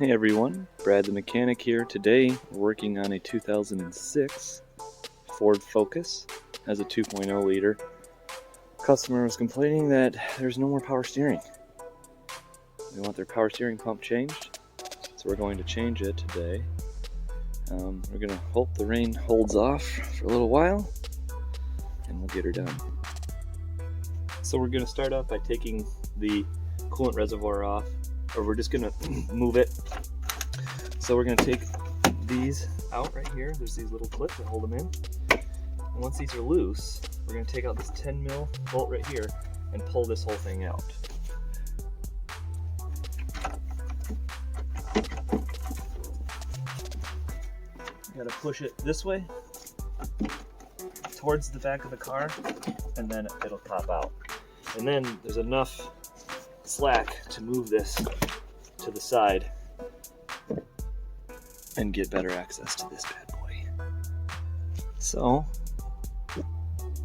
Hey everyone, Brad the mechanic here. Today we're working on a 2006 Ford Focus. Has a 2.0 liter. Customer was complaining that there's no more power steering. They want their power steering pump changed, so we're going to change it today. We're going to hope the rain holds off for a little while and we'll get her done. So we're going to start off by taking the coolant reservoir off, or we're just going to move it. So we're going to take these out right here. There's these little clips that hold them in. And once these are loose, we're going to take out this 10 mil bolt right here and pull this whole thing out. You got to push it this way towards the back of the car, and then it'll pop out. And then there's enough slack to move this to the side and get better access to this bad boy. So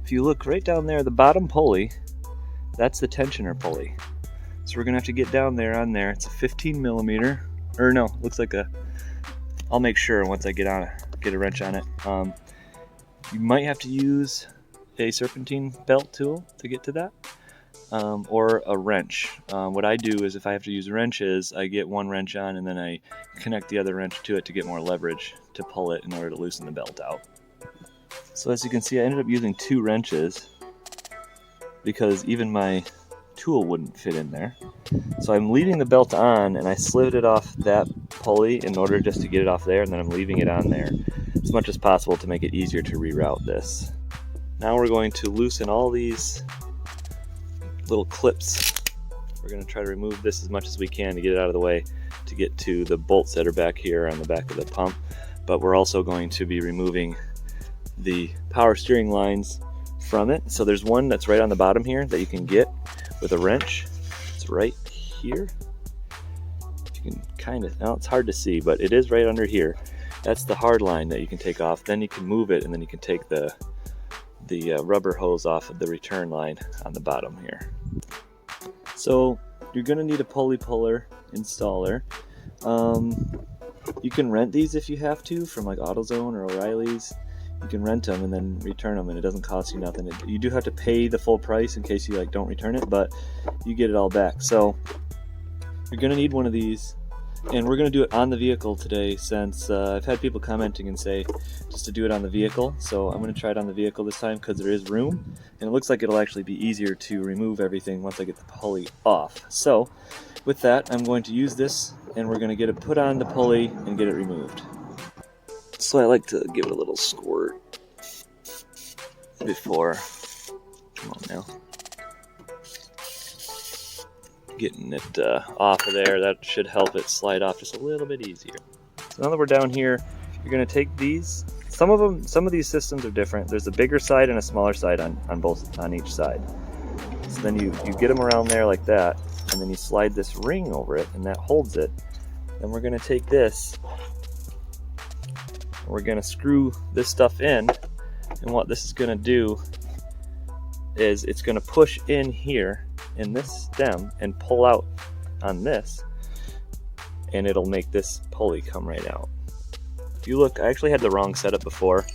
if you look right down there, the bottom pulley, that's the tensioner pulley. So we're gonna have to get down there on there. It's a 15 millimeter, or no, looks like a, I'll make sure once I get a wrench on it. You might have to use a serpentine belt tool to get to that. Or a wrench. What I do is if I have to use wrenches, I get one wrench on and then I connect the other wrench to it to get more leverage to pull it in order to loosen the belt out. So as you can see, I ended up using 2 wrenches because even my tool wouldn't fit in there. So I'm leaving the belt on and I slid it off that pulley in order just to get it off there, and then I'm leaving it on there as much as possible to make it easier to reroute this. Now we're going to loosen all these little clips. We're going to try to remove this as much as we can to get it out of the way to get to the bolts that are back here on the back of the pump, but we're also going to be removing the power steering lines from it. So there's one that's right on the bottom here that you can get with a wrench. It's right here. You can kind of, now it's hard to see, but it is right under here. That's the hard line that you can take off. Then you can move it and then you can take the rubber hose off of the return line on the bottom here. So you're going to need a pulley puller installer. You can rent these if you have to from like AutoZone or O'Reilly's. You can rent them and then return them, and it doesn't cost you nothing. You do have to pay the full price in case you don't return it, but you get it all back. So you're going to need one of these. And we're going to do it on the vehicle today, since I've had people commenting and say just to do it on the vehicle. So I'm going to try it on the vehicle this time because there is room, and it looks like it'll actually be easier to remove everything once I get the pulley off. So with that, I'm going to use this and we're going to get it put on the pulley and get it removed. So I like to give it a little squirt before, come on now, getting it off of there. That should help it slide off just a little bit easier. So now that we're down here, you're going to take these. Some of these systems are different. There's a bigger side and a smaller side on each side. So then you get them around there like that, and then you slide this ring over it, and that holds it. Then we're going to take this, and we're going to screw this stuff in. And what this is going to do is it's going to push in here in this stem and pull out on this, and it'll make this pulley come right out. If you look, I actually had the wrong setup before.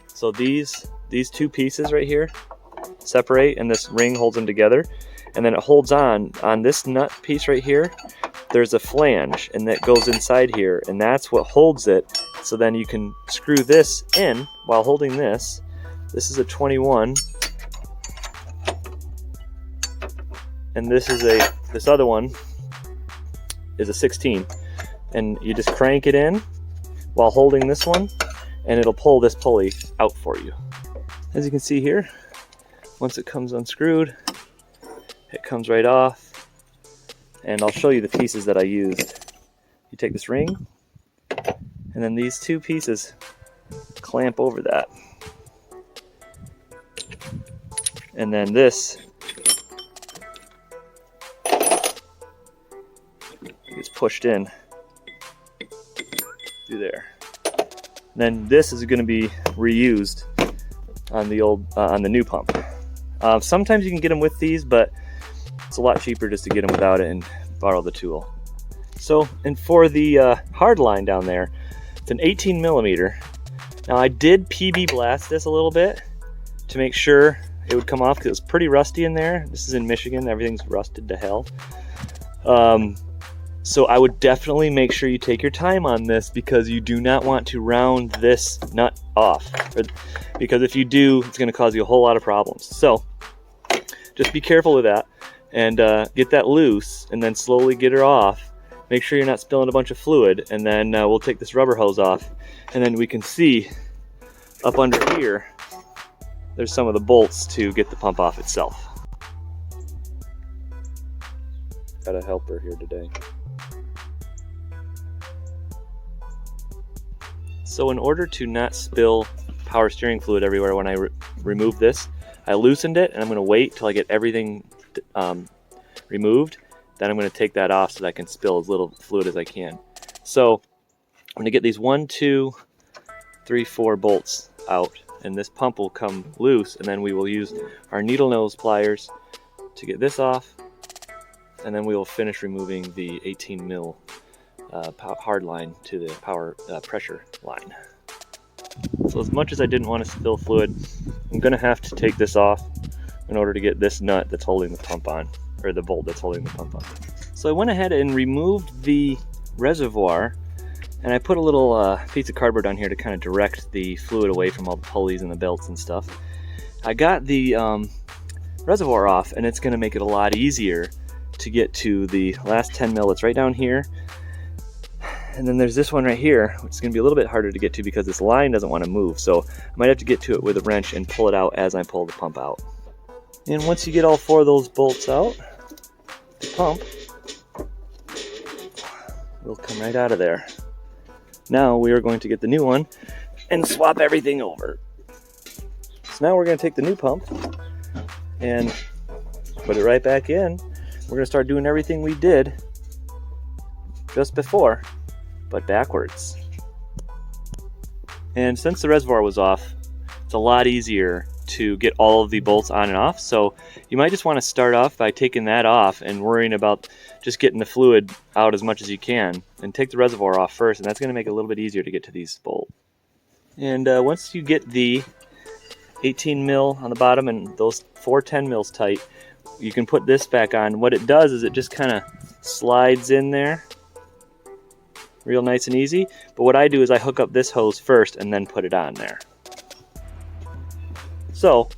So these 2 pieces right here separate, and this ring holds them together, and then it holds on this nut piece right here. There's a flange, and that goes inside here, and that's what holds it. So then you can screw this in while holding this. This is a 21. And this other one is a 16, and you just crank it in while holding this one, and it'll pull this pulley out for you. As you can see here, once it comes unscrewed, it comes right off, and I'll show you the pieces that I used. You take this ring, and then these 2 pieces clamp over that, and then this gets pushed in through there. Then this is going to be reused on the new pump. Sometimes you can get them with these, but it's a lot cheaper just to get them without it and borrow the tool. So, and for the hard line down there, it's an 18 millimeter. Now I did PB blast this a little bit to make sure it would come off because it was pretty rusty in there. This is in Michigan, everything's rusted to hell. So I would definitely make sure you take your time on this because you do not want to round this nut off. Because if you do, it's going to cause you a whole lot of problems. So just be careful with that and get that loose and then slowly get her off. Make sure you're not spilling a bunch of fluid, and then we'll take this rubber hose off, and then we can see up under here there's some of the bolts to get the pump off itself. Got a helper here today. So in order to not spill power steering fluid everywhere when I remove this, I loosened it, and I'm going to wait till I get everything removed. Then I'm going to take that off so that I can spill as little fluid as I can. So I'm going to get these 1, 2, 3, 4 bolts out, and this pump will come loose, and then we will use our needle nose pliers to get this off, and then we will finish removing the 18 mil hard line to the power pressure line. So as much as I didn't want to spill fluid, I'm going to have to take this off in order to get this nut that's holding the pump on, or the bolt that's holding the pump on. So I went ahead and removed the reservoir, and I put a little piece of cardboard on here to kind of direct the fluid away from all the pulleys and the belts and stuff. I got the reservoir off, and it's going to make it a lot easier to get to the last 10 mil. It's right down here. And then there's this one right here, which is going to be a little bit harder to get to because this line doesn't want to move. So I might have to get to it with a wrench and pull it out as I pull the pump out. And once you get all 4 of those bolts out, the pump will come right out of there. Now we are going to get the new one and swap everything over. So now we're going to take the new pump and put it right back in. We're going to start doing everything we did just before, but backwards. And since the reservoir was off, it's a lot easier to get all of the bolts on and off. So you might just want to start off by taking that off and worrying about just getting the fluid out as much as you can, and take the reservoir off first, and that's going to make it a little bit easier to get to these bolts. And once you get the 18 mil on the bottom and those 4 10 mils tight, you can put this back on. What it does is it just kind of slides in there real nice and easy. But what I do is I hook up this hose first and then put it on there. So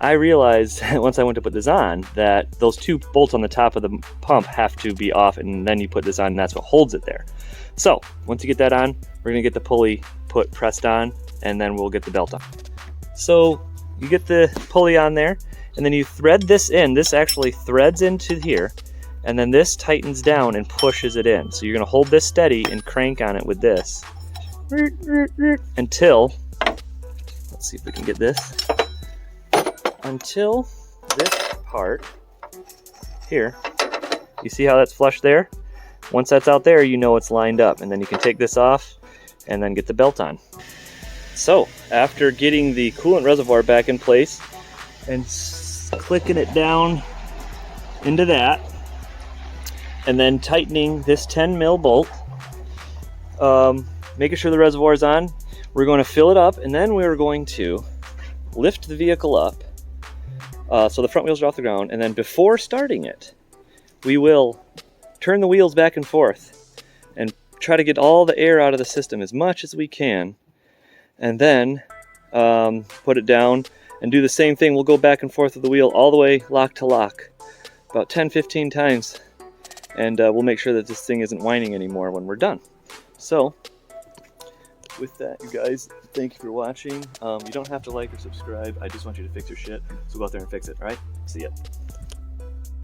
I realized once I went to put this on that those 2 bolts on the top of the pump have to be off, and then you put this on, and that's what holds it there. So once you get that on, we're going to get the pulley pressed on, and then we'll get the belt on. So you get the pulley on there, and then you thread this in. This actually threads into here, and then this tightens down and pushes it in. So you're going to hold this steady and crank on it with this until, let's see if we can get this, until this part here, you see how that's flush there? Once that's out there, you know it's lined up, and then you can take this off and then get the belt on. So after getting the coolant reservoir back in place and clicking it down into that, and then tightening this 10 mil bolt, making sure the reservoir is on, we're going to fill it up, and then we're going to lift the vehicle up so the front wheels are off the ground, and then before starting it, we will turn the wheels back and forth and try to get all the air out of the system as much as we can, and then put it down and do the same thing. We'll go back and forth with the wheel all the way lock to lock about 10-15 times, and we'll make sure that this thing isn't whining anymore when we're done. So with that, you guys, thank you for watching. You don't have to like or subscribe. I just want you to fix your shit, so go out there and fix it, all right? See ya.